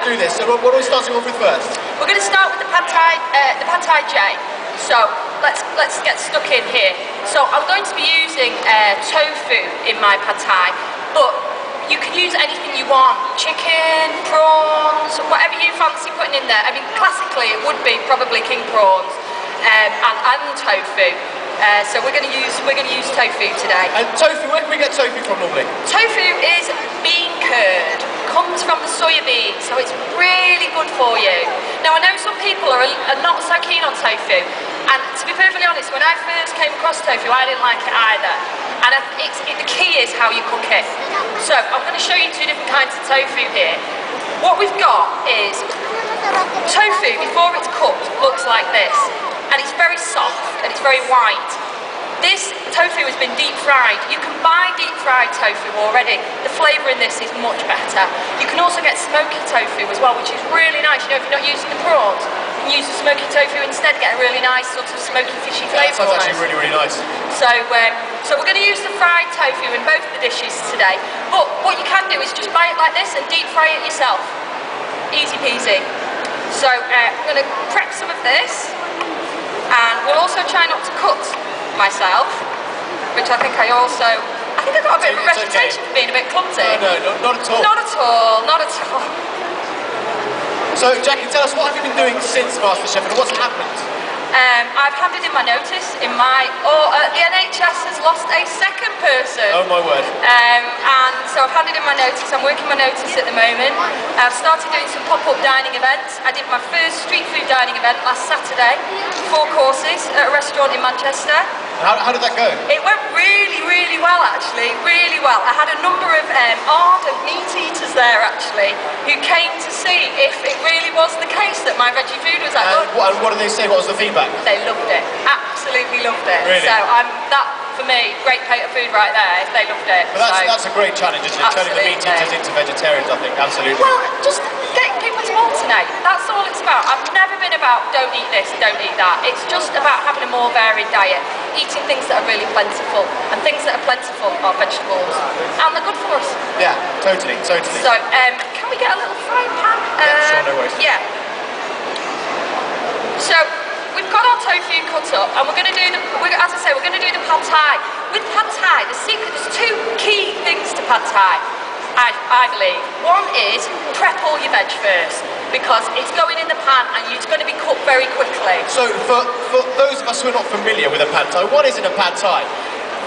do this. So what are we starting off with first? We're going to start with the pad thai J. So let's get stuck in here. So I'm going to be using tofu in my pad thai, but you can use anything you want. Chicken, prawns, whatever you fancy putting in there. I mean, classically it would be probably king prawns and tofu. So we're going to use tofu today. And tofu, where can we get tofu from normally? Tofu is bean curd. Comes from the soya bean, so it's really good for you. Now I know some people are not so keen on tofu, and to be perfectly honest, when I first came across tofu, I didn't like it either. And the key is how you cook it. So I'm going to show you two different kinds of tofu here. What we've got is tofu before it's cooked looks like this, and it's very soft and it's very white. This tofu has been deep fried. You can buy deep fried tofu already. The flavour in this is much better. You can also get smoky tofu as well, which is really nice. You know, if you're not using the prawns, you can use the smoky tofu instead, get a really nice sort of smoky fishy flavour. That sounds actually really, really nice. So we're going to use the fried tofu in both the dishes today. But what you can do is just buy it like this and deep fry it yourself. Easy peasy. So I'm going to prep some of this, and we'll also try not to cut myself, which I think I got a bit of a reputation for being a bit clumsy. No, not at all. Not at all, not at all. So Jackie, tell us, what have you been doing since MasterChef and what's happened? I've handed in my notice in the NHS has lost a second person. Oh my word. And so I've handed in my notice. I'm working my notice at the moment. I've started doing some pop-up dining events. I did my first street food dining event last Saturday, 4 courses at a restaurant in Manchester. How did that go? It went really, really well actually, really well. I had a number of ardent meat eaters there actually, who came to see if it really was the case that my veggie food was that good. And what did they say? What was the feedback? They loved it, absolutely loved it. Really? So that for me, great plate of food right there, they loved it. But that's a great challenge, isn't it? Turning the meat eaters into vegetarians, I think, absolutely. Well, just getting people to alternate, that's all it's about. I've never been about don't eat this, don't eat that. It's just about having a more varied diet, eating things that are really plentiful, and things that are plentiful are vegetables, and they're good for us. Yeah, totally. So, can we get a little frying pan? Yeah, sure, no worries. Yeah. So, we've got our tofu cut up, and we're going to do as I say, we're going to do the pad thai. With pad thai, there's 2 key things to pad thai, I believe. One is prep all your veg first, because it's going in the pan and it's going to be cooked very quickly. So for those of us who are not familiar with a pad thai, what is in a pad thai?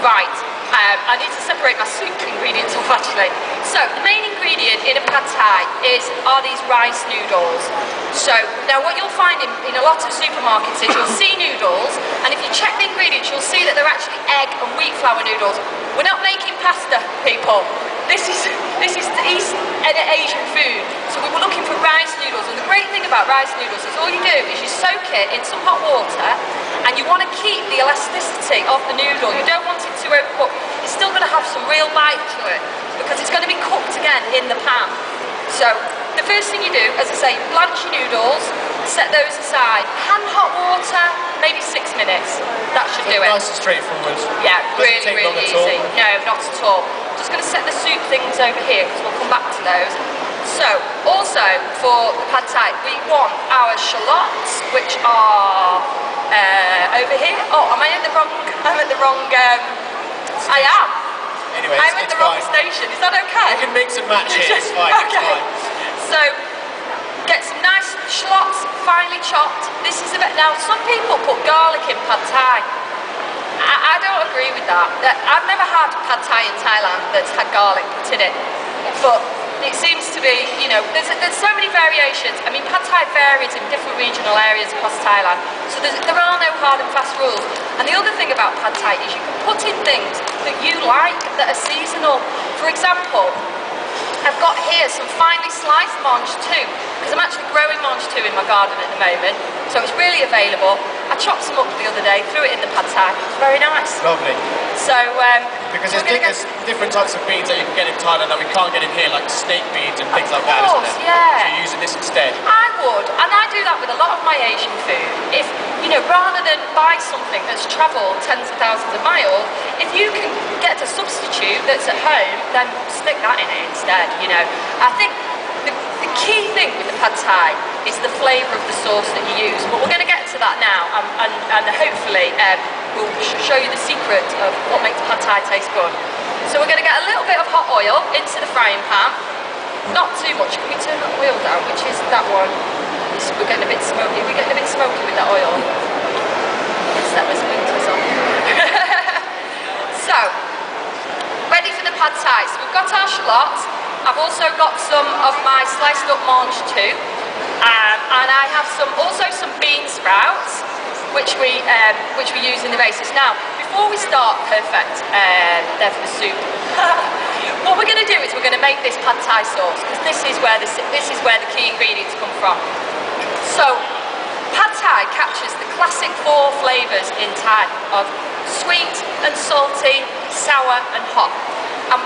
Right, I need to separate my soup ingredients off actually. So the main ingredient in a pad thai are these rice noodles. So now what you'll find in a lot of supermarkets is you'll see noodles, and if you check the ingredients you'll see that they're actually egg and wheat flour noodles. We're not making pasta, people. This is the East Asian food, so we were looking for rice noodles, and the great thing about rice noodles is all you do is you soak it in some hot water, and you want to keep the elasticity of the noodle. You don't want it to overcook. It's still going to have some real bite to it, because it's going to be cooked again in the pan. So the first thing you do, as I say, blanch your noodles, set those aside. Hand hot water, maybe 6 minutes. That should do it. Nice and straightforward. Yeah, Doesn't take really long at easy. all. No, not at all. Just going to set the soup things over here, because we'll come back to those. So, also for the pad thai, we want our shallots, which are over here. Oh, am I at the wrong? I'm at the wrong. I am. Anyway, I'm at the wrong station. Is that okay? You can mix and match it. It's fine. Okay. It's fine. So, get some nice shallots, finely chopped. This is a bit. Now, some people put garlic in pad thai. I don't agree with that. I've never had pad thai in Thailand that's had garlic put in it, but it seems to be, you know, there's so many variations. I mean, pad thai varies in different regional areas across Thailand, so there are no hard and fast rules. And the other thing about pad thai is you can put in things that you like that are seasonal. For example, I've got here some finely sliced mange too, because I'm actually growing mange too in my garden at the moment, so it's really available. I chopped some up the other day, threw it in the pad thai. It's very nice. Lovely. So, because there's different types of beans that you can get in Thailand that we can't get in here, like snake beans and things like that, isn't it? Yeah. So you're using this instead. I would, and I do that with a lot of my Asian food. If, you know, rather than buy something that's travelled tens of thousands of miles, if you can get a substitute that's at home, then stick that in it instead, you know. I think the key thing with the pad thai is the flavour of the sauce that you use. But we're going to get to that now, and hopefully we'll show you the secret of what makes pad thai taste good. So we're going to get a little bit of hot oil into the frying pan. Not too much. Can we turn that oil down? Which is that one? We're getting a bit smoky. We're getting a bit smoky with that oil. Let's set the splinters on. So, ready for the pad thai. So we've got our shallots. I've also got some of my sliced up mange too, and I have also some bean sprouts, which we use in the basis. Now, before we start, perfect. There for the soup. What we're going to do is we're going to make this pad thai sauce, because this is where the key ingredients come from. So, pad thai captures the classic 4 flavours in Thai of sweet and salty, sour and hot.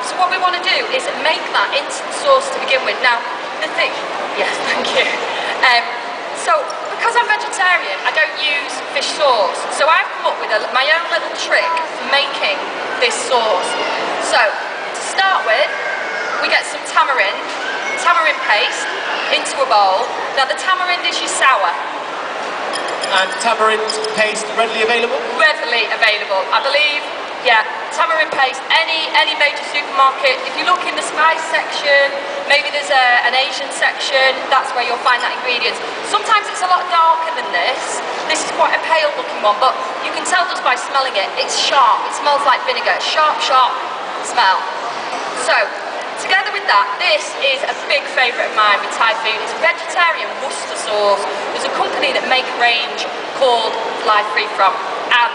So what we want to do is make that instant sauce to begin with. Now, the thing, yes, thank you. So, because I'm vegetarian, I don't use fish sauce. So I've come up with my own little trick for making this sauce. So, to start with, we get some tamarind paste into a bowl. Now the tamarind is your sour. And tamarind paste readily available? Readily available, I believe. Yeah, tamarind paste, any major supermarket. If you look in the spice section, maybe there's an Asian section, that's where you'll find that ingredient. Sometimes it's a lot darker than this. This is quite a pale looking one, but you can tell just by smelling it. It's sharp, it smells like vinegar. Sharp smell. So, together with that, this is a big favourite of mine with Thai food. It's vegetarian Worcester sauce. There's a company that make a range called Fly Free From, and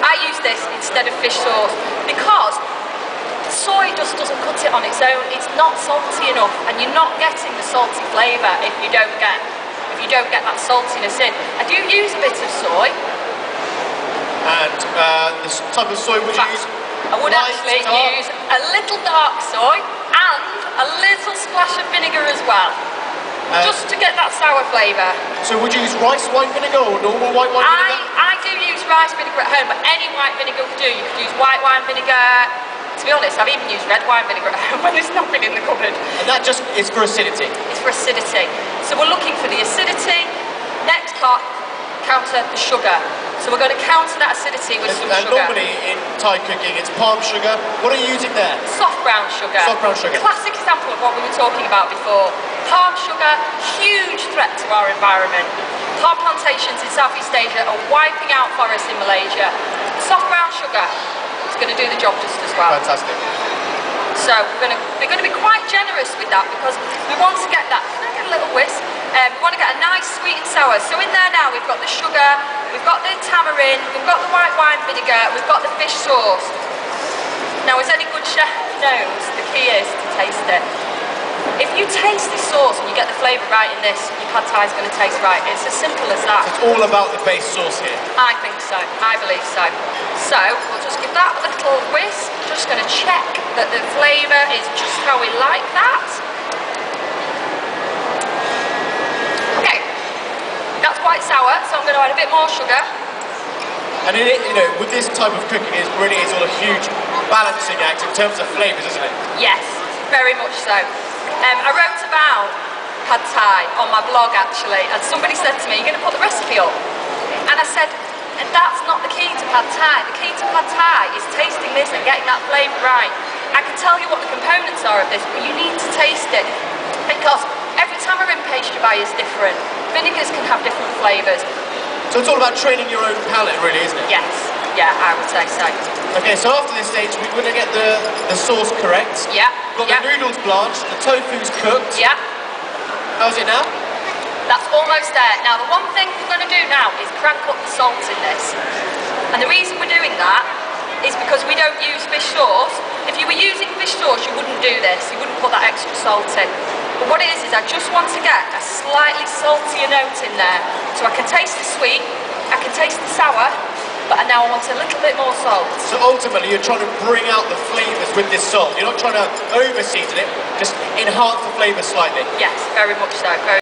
I use this instead of fish sauce because soy just doesn't cut it on its own. It's not salty enough, and you're not getting the salty flavour if you don't get that saltiness in. I do use a bit of soy. And this type of soy would you use? I would actually use a little dark soy and a little splash of vinegar as well. Just to get that sour flavour. So would you use rice wine vinegar or normal white wine vinegar? I do use rice vinegar at home, but any white vinegar will do. You could use white wine vinegar. To be honest, I've even used red wine vinegar at home when there's nothing in the cupboard. And that just is for acidity? It's for acidity. So we're looking for the acidity. Next part, counter the sugar. So we're going to counter that acidity with some sugar. Normally in Thai cooking it's palm sugar. What are you using there? Soft brown sugar. Soft brown sugar. Classic example of what we were talking about before. Palm sugar, huge threat to our environment. Palm plantations in Southeast Asia are wiping out forests in Malaysia. Soft brown sugar is going to do the job just as well. Fantastic. So we're going to be quite generous with that because we want to get that. Can I get a little whisk? We want to get a nice sweet and sour. So in there now we've got the sugar, we've got the tamarind, we've got the white wine vinegar, we've got the fish sauce. Now, as any good chef knows, the key is to taste it. If you taste this sauce and you get the flavour right in this, your pad thai is going to taste right. It's as simple as that. So it's all about the base sauce here? I think so. I believe so. So we'll just give that a little whisk. Just going to check that the flavour is just how we like that. Okay, that's quite sour, so I'm going to add a bit more sugar. And with this type of cooking, it really is all a huge balancing act in terms of flavours, isn't it? Yes, very much so. I wrote about pad thai on my blog actually, and somebody said to me, "You're going to put the recipe up?" And I said, and that's not the key to pad thai. The key to pad thai is tasting this and getting that flavour right. I can tell you what the components are of this, but you need to taste it because every tamarind paste you buy is different. Vinegars can have different flavours. So it's all about training your own palate, really, isn't it? Yes, yeah, I would say so. Okay, so after this stage, we're going to get the sauce correct. Yeah. We've got the noodles blanched, the tofu's cooked. Yeah. How's it now? That's almost there. Now, the one thing we're going to do now is crank up the salt in this. And the reason we're doing that is because we don't use fish sauce. If you were using fish sauce, you wouldn't do this. You wouldn't put that extra salt in. But what it is I just want to get a slightly saltier note in there. So I can taste the sweet, I can taste the sour, but now I want a little bit more salt. So ultimately you're trying to bring out the flavours with this salt. You're not trying to over-season it, just enhance the flavour slightly. Yes, very much so. Very